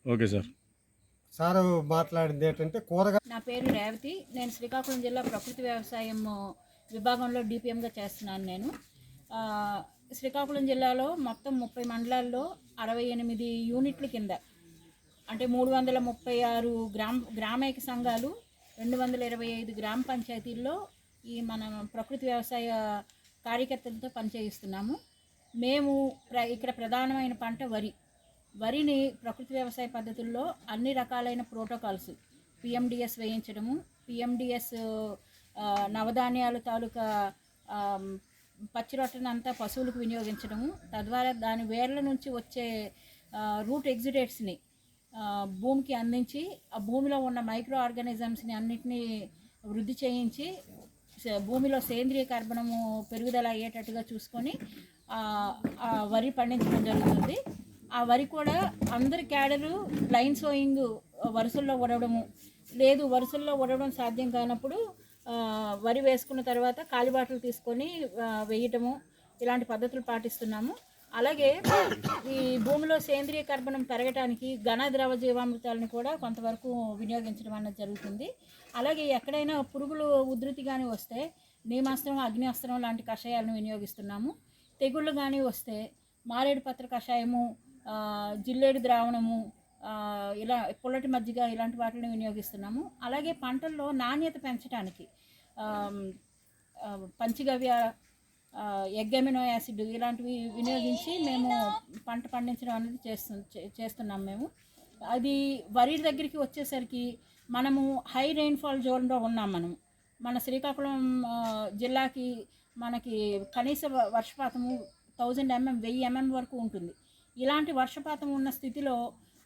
Okay sir. Sir మాట్లాడింది ఏంటంటే నా పేరు రేవతి. నేను శ్రీకాకుళం జిల్లా ప్రకృతి వ్యవసాయం విభాగంలో డిపిఎంగా చేస్తున్నాను. నేను శ్రీకాకుళం జిల్లాలో మొత్తం 30 మండలాల్లో 68 యూనిట్ల కింద అంటే 336 గ్రామైక సంఘాలు, 225 గ్రామ పంచాయతీల్లో ఈ మన ప్రకృతి వ్యవసాయ కార్యకర్తలతో పనిచేయిస్తున్నాము. మేము ఇక్కడ ప్రధానమైన పంట వరిని ప్రకృతి వ్యవసాయ పద్ధతుల్లో అన్ని రకాలైన ప్రోటోకాల్స్ పిఎండిఎస్ వేయించడము, పిఎండిఎస్ నవధాన్యాల తాలూకా పచ్చిరొట్టనంతా పశువులకు వినియోగించడము, తద్వారా దాని వేర్ల నుంచి వచ్చే రూట్ ఎగ్జిడేట్స్ని భూమికి అందించి ఆ భూమిలో ఉన్న మైక్రో ఆర్గానిజమ్స్ని అన్నిటినీ వృద్ధి చేయించి భూమిలో సేంద్రియ కర్బనము పెరుగుదల అయ్యేటట్టుగా చూసుకొని వరి పండించడం జరుగుతుంది. ఆ వరి కూడా అందరి క్యాడరు లైన్ సోయింగ్ వరుసల్లో ఒడవడము, లేదు వరుసల్లో ఒడవడం సాధ్యం కానప్పుడు వరి వేసుకున్న తర్వాత కాలిబాటలు తీసుకొని వేయటము, ఇలాంటి పద్ధతులు పాటిస్తున్నాము. అలాగే ఈ భూమిలో సేంద్రియ కర్బనం పెరగటానికి ఘన ద్రవ జీవామృతాలను కూడా కొంతవరకు వినియోగించడం అన్నది జరుగుతుంది. అలాగే ఎక్కడైనా పురుగులు ఉధృతి కానీ వస్తే నీమాస్త్రం, అగ్నిస్త్రం లాంటి కషాయాలను వినియోగిస్తున్నాము. తెగుళ్ళు కానీ వస్తే మారేడు పత్ర కషాయము, జిల్లేడు ద్రావణము, ఇలా పుల్లటి మజ్జిగ ఇలాంటి వాటిని వినియోగిస్తున్నాము. అలాగే పంటల్లో నాణ్యత పెంచడానికి పంచగవ్య, ఎగ్గమినో యాసిడ్ ఇలాంటివి వినియోగించి మేము పంట పండించడం అనేది చేస్తున్నాం మేము. అది వరి దగ్గరికి వచ్చేసరికి మనము హై రెయిన్ఫాల్ జోన్లో ఉన్నాం. మన శ్రీకాకుళం జిల్లాకి మనకి కనీస వర్షపాతము 1000 mm 1000 mm వరకు ఉంటుంది. ఇలాంటి వర్షపాతం ఉన్న స్థితిలో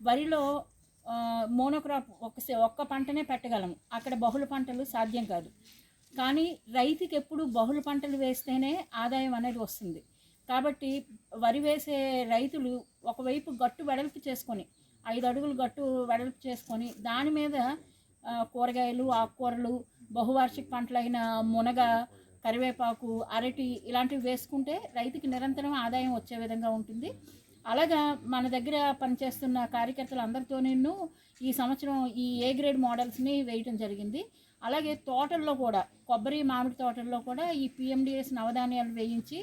వరిలో మోనోక్రాప్ ఒక్క పంటనే పెట్టగలము. అక్కడ బహుళ పంటలు సాధ్యం కాదు. కానీ రైతుకి ఎప్పుడు బహుళ పంటలు వేస్తేనే ఆదాయం అనేది వస్తుంది. కాబట్టి వరి వేసే రైతులు ఒకవైపు గట్టు వెడల్పు చేసుకొని 5 అడుగులు గట్టు వెడల్పు చేసుకొని దాని మీద కూరగాయలు, ఆకుకూరలు, బహువార్షిక పంటలైన మునగ, కరివేపాకు, అరటి ఇలాంటివి వేసుకుంటే రైతుకి నిరంతరం ఆదాయం వచ్చే విధంగా ఉంటుంది. అలాగా మన దగ్గర పనిచేస్తున్న కార్యకర్తలందరితోనూ ఈ సంవత్సరం ఈ ఏ గ్రేడ్ మోడల్స్ని వేయటం జరిగింది. అలాగే తోటల్లో కూడా కొబ్బరి, మామిడి తోటల్లో కూడా ఈ పిఎండిఎస్ నవధాన్యాలు వేయించి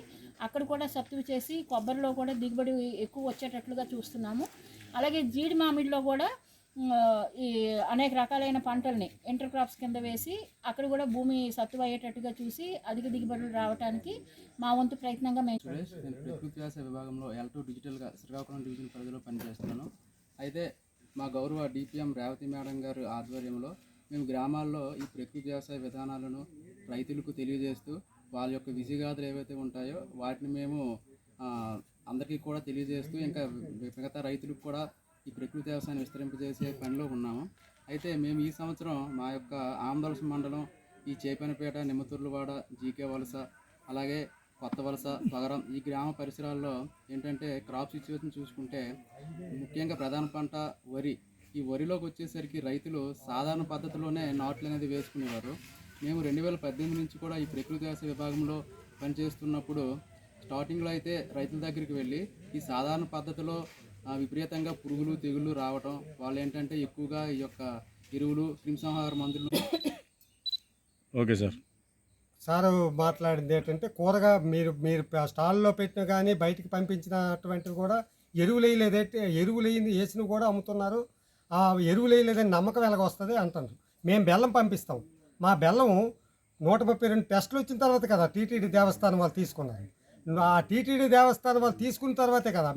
అక్కడ కూడా సత్తువ చేసి కొబ్బరిలో కూడా దిగుబడి ఎక్కువ వచ్చేటట్లుగా చూస్తున్నాము. అలాగే జీడి మామిడిలో కూడా ఈ అనేక రకాలైన పంటల్ని ఇంటర్ క్రాప్స్ కింద వేసి అక్కడ కూడా భూమి సత్తువ అయ్యేటట్టుగా చూసి అధిక దిగుబడులు రావడానికి మా వంతు ప్రయత్నంగా మేము. నేను ప్రకృతి వ్యవసాయ విభాగంలో L2 డిజిటల్గా శ్రీకాకుళం డివిజన్ పరిధిలో పనిచేస్తున్నాను. అయితే మా గౌరవ డిపిఎం రేవతి మేడం గారు ఆధ్వర్యంలో మేము గ్రామాల్లో ఈ ప్రకృతి వ్యవసాయ విధానాలను రైతులకు తెలియజేస్తూ వాళ్ళ యొక్క విజయగాథలు ఏవైతే ఉంటాయో వాటిని మేము అందరికీ కూడా తెలియజేస్తూ ఇంకా మిగతా రైతులకు కూడా ఈ ప్రకృతి వ్యవసాయాన్ని విస్తరింపజేసే పనిలో ఉన్నాము. అయితే మేము ఈ సంవత్సరం మా యొక్క ఆమదవలస మండలం, ఈ చేపనపేట, నిమ్మతుర్లవాడ, జీకే వలస, అలాగే కొత్త వలస, పగరం ఈ గ్రామ పరిసరాల్లో ఏంటంటే క్రాప్ సిచ్యువేషన్ చూసుకుంటే ముఖ్యంగా ప్రధాన పంట వరి. ఈ వరిలోకి వచ్చేసరికి రైతులు సాధారణ పద్ధతిలోనే నాట్లు అనేది వేసుకునేవారు. మేము 2018 నుంచి కూడా ఈ ప్రకృతి వ్యవసాయ విభాగంలో పనిచేస్తున్నప్పుడు స్టార్టింగ్లో అయితే రైతుల దగ్గరికి వెళ్ళి ఈ సాధారణ పద్ధతిలో విపరీతంగా పురుగులు, తెగుళ్ళు రావటం, వాళ్ళు ఏంటంటే ఎక్కువగా ఈ యొక్క ఎరువులు, క్రిమిసంహార మందులు. Okay sir. సారు మాట్లాడింది ఏంటంటే మీరు స్టాల్లో పెట్టిన కానీ బయటికి పంపించినటువంటివి కూడా ఎరువులు వేసినవి కూడా అమ్ముతున్నారు. ఆ ఎరువులు వేయలేదని నమ్మకం ఎలాగొస్తుంది అంటారు. మేము బెల్లం పంపిస్తాం. మా బెల్లం 132 టెస్టులు వచ్చిన తర్వాత కదా టీటీడీ దేవస్థానం వాళ్ళు తీసుకున్నారు. ఆ టీటీడీ దేవస్థానం వాళ్ళు తీసుకున్న తర్వాతే కదా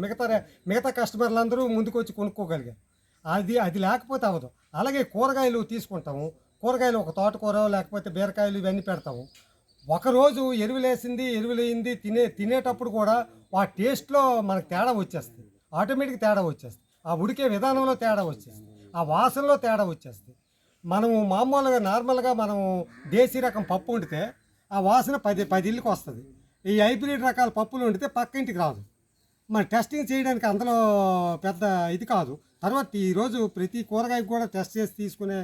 మిగతా కస్టమర్లు అందరూ ముందుకు వచ్చి కొనుక్కోగలిగారు. అది లేకపోతే అవ్వదు. అలాగే కూరగాయలు తీసుకుంటాము. కూరగాయలు ఒక తోటకూర లేకపోతే బీరకాయలు ఇవన్నీ పెడతాము. ఒకరోజు ఎరువులేయింది తినేటప్పుడు కూడా ఆ టేస్ట్లో మనకు తేడా వచ్చేస్తుంది. ఆటోమేటిక్ తేడా వచ్చేస్తుంది. ఆ ఉడికే విధానంలో తేడా వచ్చేస్తుంది. ఆ వాసనలో తేడా వచ్చేస్తుంది. మనము మామూలుగా నార్మల్గా మనం దేశీ రకం పప్పు వండితే ఆ వాసన 10 ఇళ్ళకి వస్తుంది. ఈ హైబ్రిడ్ రకాల పప్పులు వండితే పక్క ఇంటికి రాదు. మరి టెస్టింగ్ చేయడానికి అందులో పెద్ద ఇది కాదు. తర్వాత ఈరోజు ప్రతి కూరగాయకు కూడా టెస్ట్ చేసి తీసుకునే